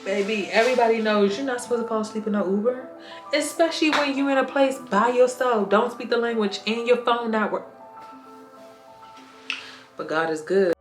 Baby, everybody knows you're not supposed to fall asleep in no Uber. Especially when you're in a place by yourself. Don't speak the language and your phone not work. But God is good.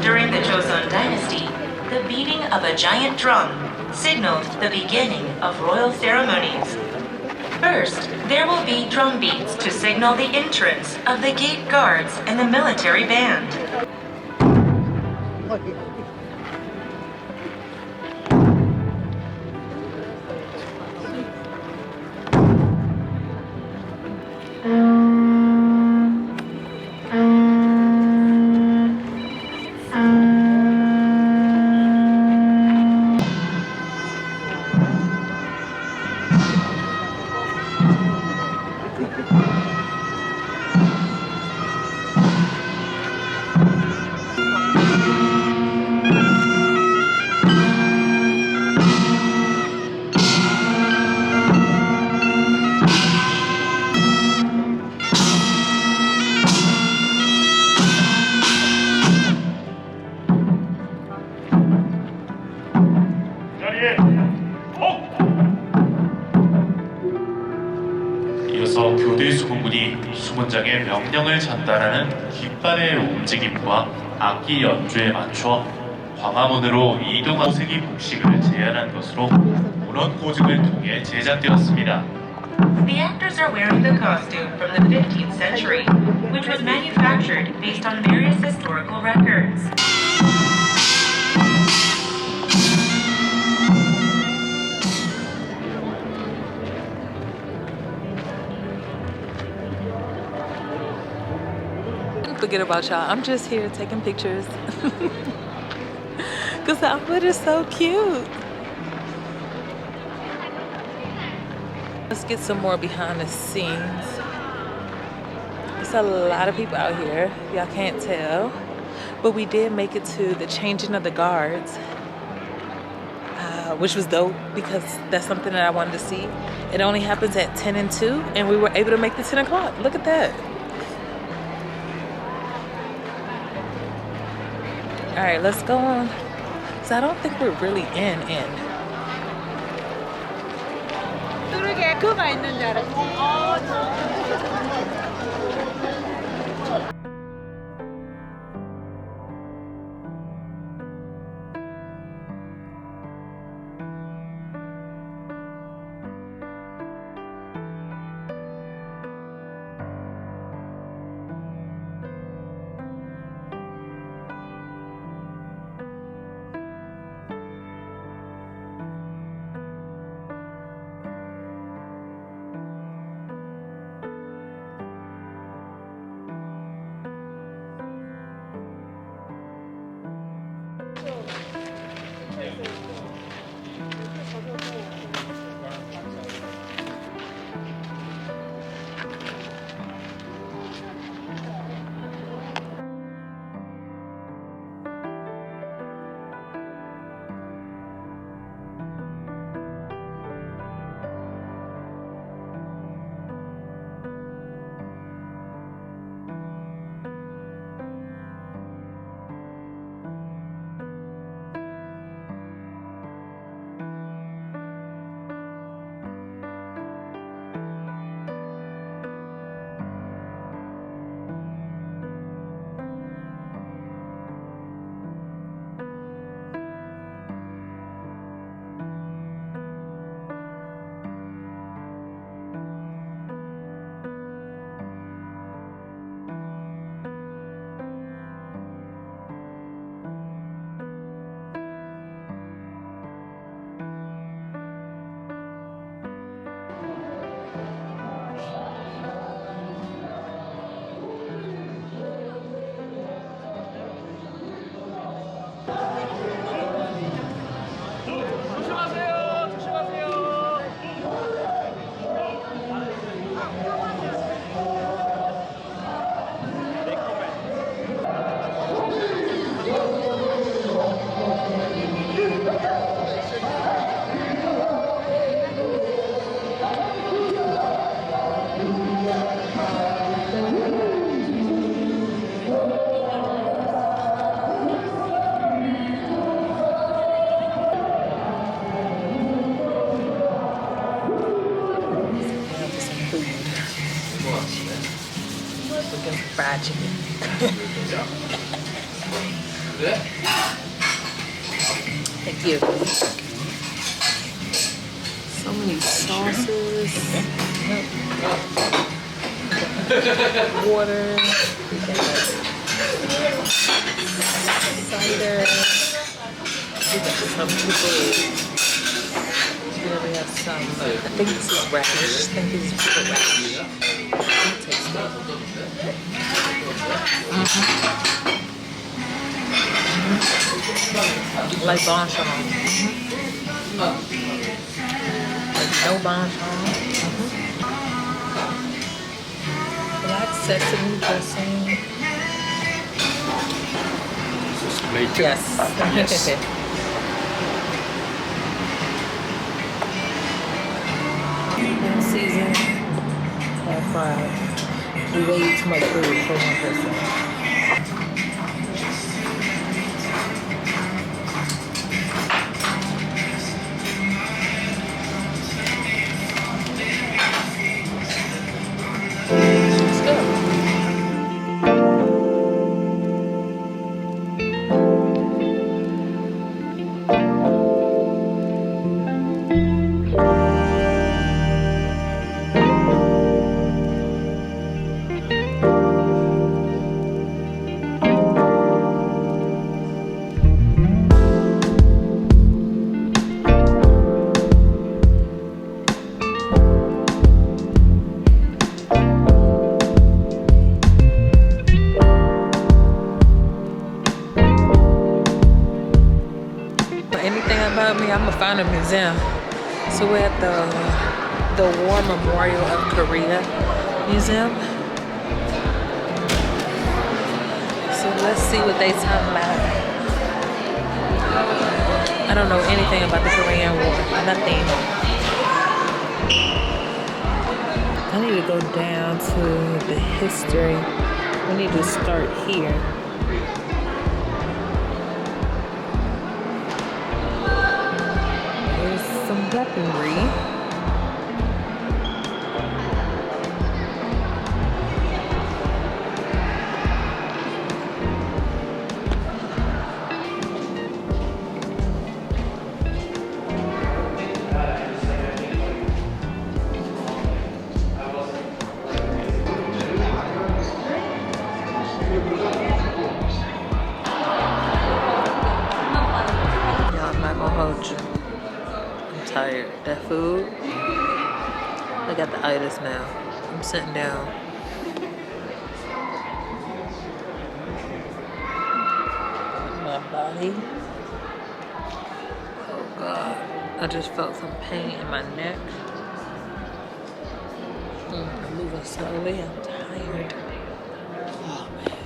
During the Joseon dynasty, the beating of a giant drum signaled the beginning of royal ceremonies. First, there will be drum beats to signal the entrance of the gate guards and the military band. 이어서 교대 수군군이 수문장에 명령을 전달하는 깃발의 움직임과 악기 연주에 맞춰 광화문으로 이동한 호색이 복식을 제안한 것으로 문헌 고증을 통해 제작되었습니다. The actors are wearing the costume from the 15th century, which was manufactured based on various historical records. Forget about y'all. I'm just here taking pictures. Because the outfit is so cute. Let's get some more behind the scenes. There's a lot of people out here. Y'all can't tell. But we did make it to the changing of the guards. Which was dope because that's something that I wanted to see. It only happens at 10 and 2 and we were able to make the 10 o'clock. Look at that. All right, let's go on. So I don't think we're really in. 뚜르게 그가 있는 줄 알았지. Fried chicken. Thank you. So many sauces. Water. Cider. We got some people. Here we have some. I think this is radish. I think this is pickled radish. Like bonchon. Like no bonchon. Black sesame dressing. Yes. Yes. Season. Half fried. We way too much food for one person. that about me? I'm gonna find a museum. So we're at the War Memorial of Korea Museum. So let's see what they talking about. I don't know anything about the Korean War. Nothing. I need to go down to the history. We need to start here. There's some weaponry. Tired. That food, I got the itis now. I'm sitting down. My body. Oh God. I just felt some pain in my neck. I'm moving slowly. I'm tired. Oh man.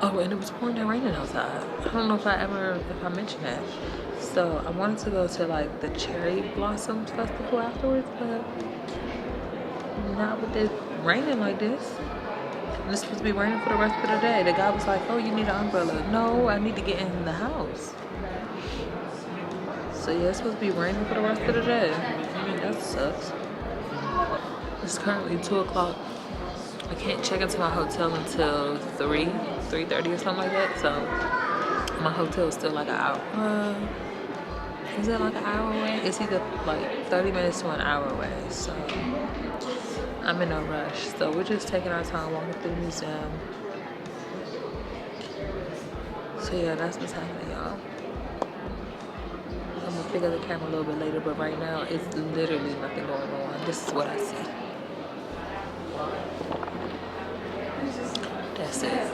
Oh, and it was pouring down raining outside. I don't know if I mentioned that. So I wanted to go to like the Cherry Blossoms Festival afterwards, but not with it raining like this. And it's supposed to be raining for the rest of the day. The guy was like, oh, you need an umbrella. No, I need to get in the house. So yeah, it's supposed to be raining for the rest of the day. That sucks. It's currently 2 o'clock. I can't check into my hotel until 3:30 or something like that. So my hotel is still like an hour. Is it like an hour away? It's either like 30 minutes to an hour away. So I'm in no rush. So we're just taking our time walking through the museum. So yeah, that's what's happening, y'all. I'm gonna pick up the camera a little bit later, but right now it's literally nothing going on. This is what I see. That's it.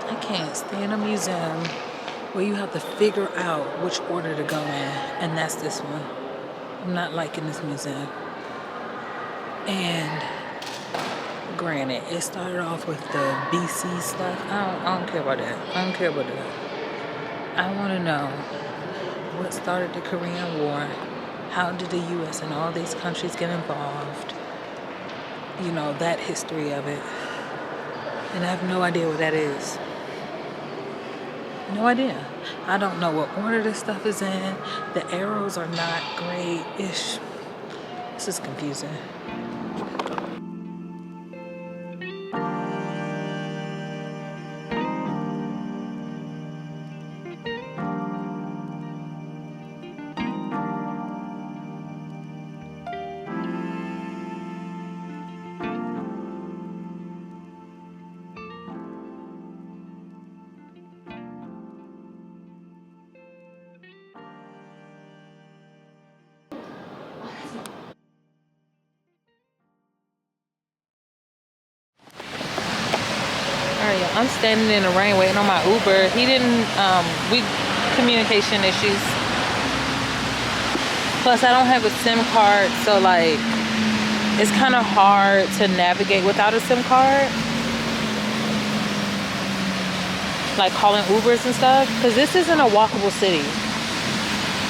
I can't stay in a museum where you have to figure out which order to go in, and that's this one. I'm not liking this museum. And granted, it started off with the BC stuff. I don't care about that. I don't care about that. I want to know what started the Korean War. How did the U.S. and all these countries get involved? You know, that history of it. And I have no idea what that is. No idea. I don't know what order this stuff is in. The arrows are not great-ish. This is confusing. I'm standing in the rain waiting on my Uber. He didn't, communication issues. Plus I don't have a SIM card, so like, it's kind of hard to navigate without a SIM card. Like calling Ubers and stuff, because this isn't a walkable city.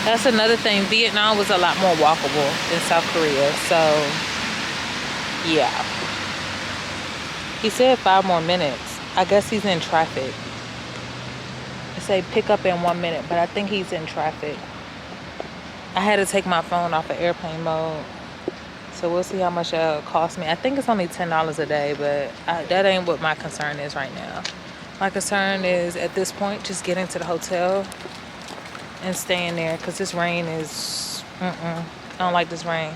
That's another thing. Vietnam was a lot more walkable than South Korea, so yeah. He said 5 more minutes. I guess he's in traffic. It say pick up in 1 minute, but I think he's in traffic. I had to take my phone off of airplane mode. So we'll see how much it'll cost me. I think it's only $10 a day, but that ain't what my concern is right now. My concern is, at this point, just getting to the hotel and staying there, because this rain is, I don't like this rain.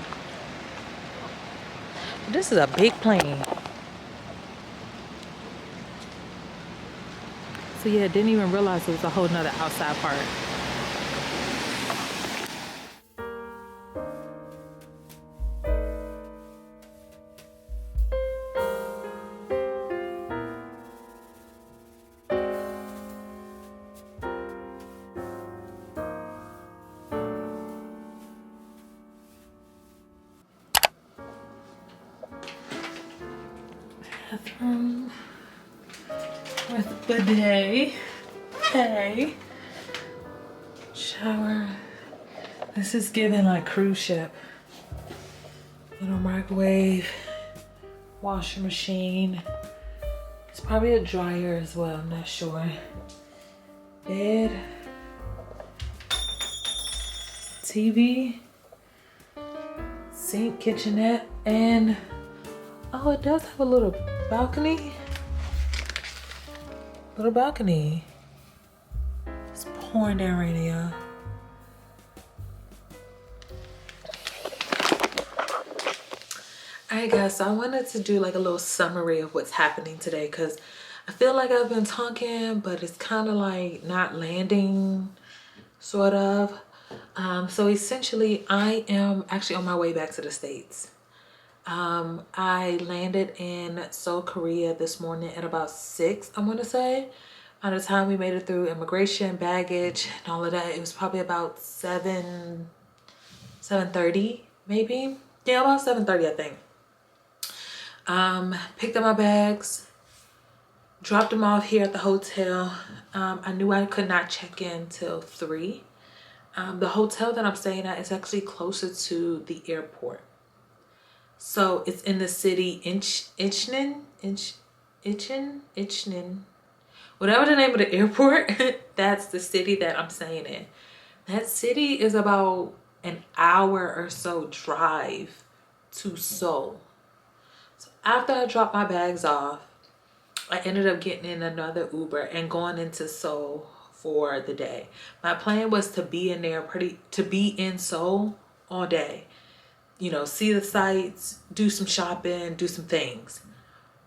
This is a big plane. So yeah, didn't even realize it was a whole nother outside part. Bathroom with bidet. Hey. Shower. This is giving like cruise ship. Little microwave. Washing machine. It's probably a dryer as well, I'm not sure. Bed. TV. Sink, kitchenette, and oh, it does have a little balcony. Little balcony. It's pouring down right now. Alright guys, so I wanted to do like a little summary of what's happening today because I feel like I've been talking, but it's kind of like not landing, sort of. So essentially, I am actually on my way back to the States. I landed in Seoul, Korea this morning at about 6, I want to say. By the time we made it through immigration, baggage, and all of that, it was probably about 7:30 maybe. Yeah, about 7:30 I think. Picked up my bags, dropped them off here at the hotel. I knew I could not check in till 3. The hotel that I'm staying at is actually closer to the airport. So it's in the city Incheon, whatever the name of the airport, that's the city that I'm staying in. That city is about an hour or so drive to Seoul. So after I dropped my bags off, I ended up getting in another Uber and going into Seoul for the day. My plan was to be in there to be in Seoul all day. You know, see the sights, do some shopping, do some things.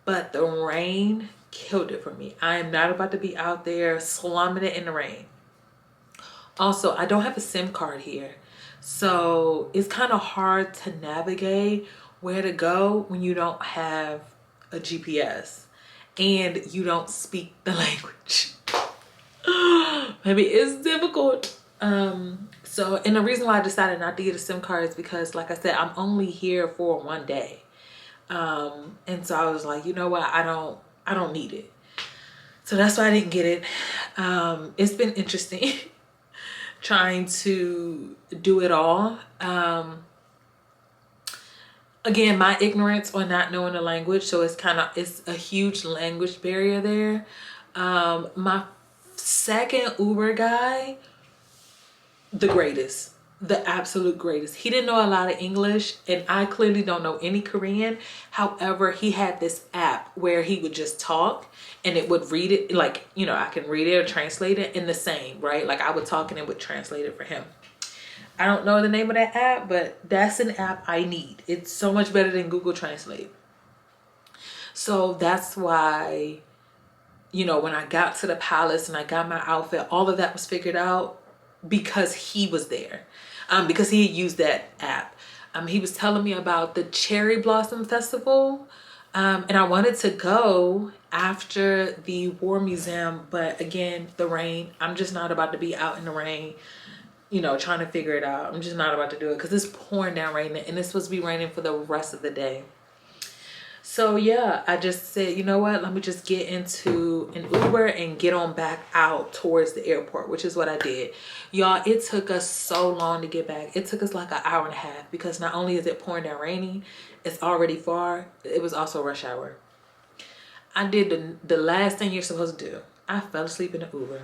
But the rain killed it for me. I am not about to be out there slumming it in the rain. Also, I don't have a SIM card here. So it's kind of hard to navigate where to go when you don't have a GPS and you don't speak the language. Maybe it's difficult. So, and the reason why I decided not to get a SIM card is because, like I said, I'm only here for one day. And so I was like, you know what? I don't need it. So that's why I didn't get it. It's been interesting trying to do it all. Again, my ignorance or not knowing the language. So it's a huge language barrier there. My second Uber guy, the greatest, the absolute greatest. He didn't know a lot of English and I clearly don't know any Korean. However, he had this app where he would just talk and it would read it, like, you know, I can read it or translate it in the same, right? Like I would talk and it would translate it for him. I don't know the name of that app, but that's an app I need. It's so much better than Google Translate. So that's why, you know, when I got to the palace and I got my outfit, all of that was figured out because he was there, because he had used that app. He was telling me about the Cherry Blossom Festival, and I wanted to go after the War Museum, but again, the rain. I'm just not about to be out in the rain, you know, trying to figure it out. I'm just not about to do it because it's pouring down right now and it's supposed to be raining for the rest of the day. So yeah, I just said, you know what, let me just get into an Uber and get on back out towards the airport, which is what I did. Y'all, it took us so long to get back. It took us like an hour and a half because not only is it pouring down raining, it's already far. It was also rush hour. I did the last thing you're supposed to do. I fell asleep in the Uber.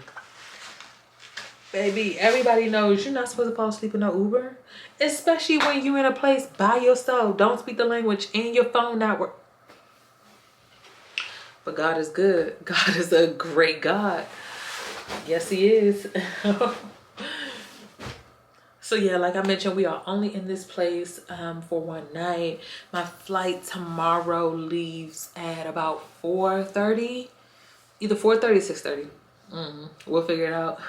Baby, everybody knows you're not supposed to fall asleep in no Uber, especially when you're in a place by yourself, don't speak the language, and your phone not work. But God is good. God is a great God. Yes, he is. So yeah, like I mentioned, we are only in this place for one night. My flight tomorrow leaves at about 4:30, either 4:30 or 6:30. We'll figure it out.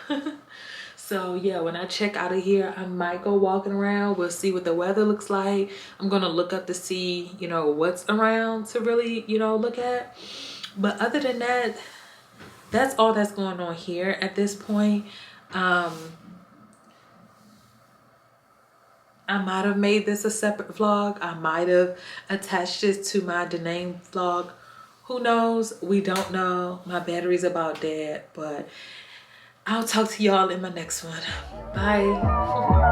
So yeah, when I check out of here, I might go walking around. We'll see what the weather looks like. I'm gonna look up to see, you know, what's around to really, you know, look at. But other than that, that's all that's going on here at this point. I might have made this a separate vlog. I might have attached it to my Da Nang vlog. Who knows? We don't know. My battery's about dead, but I'll talk to y'all in my next one. Bye.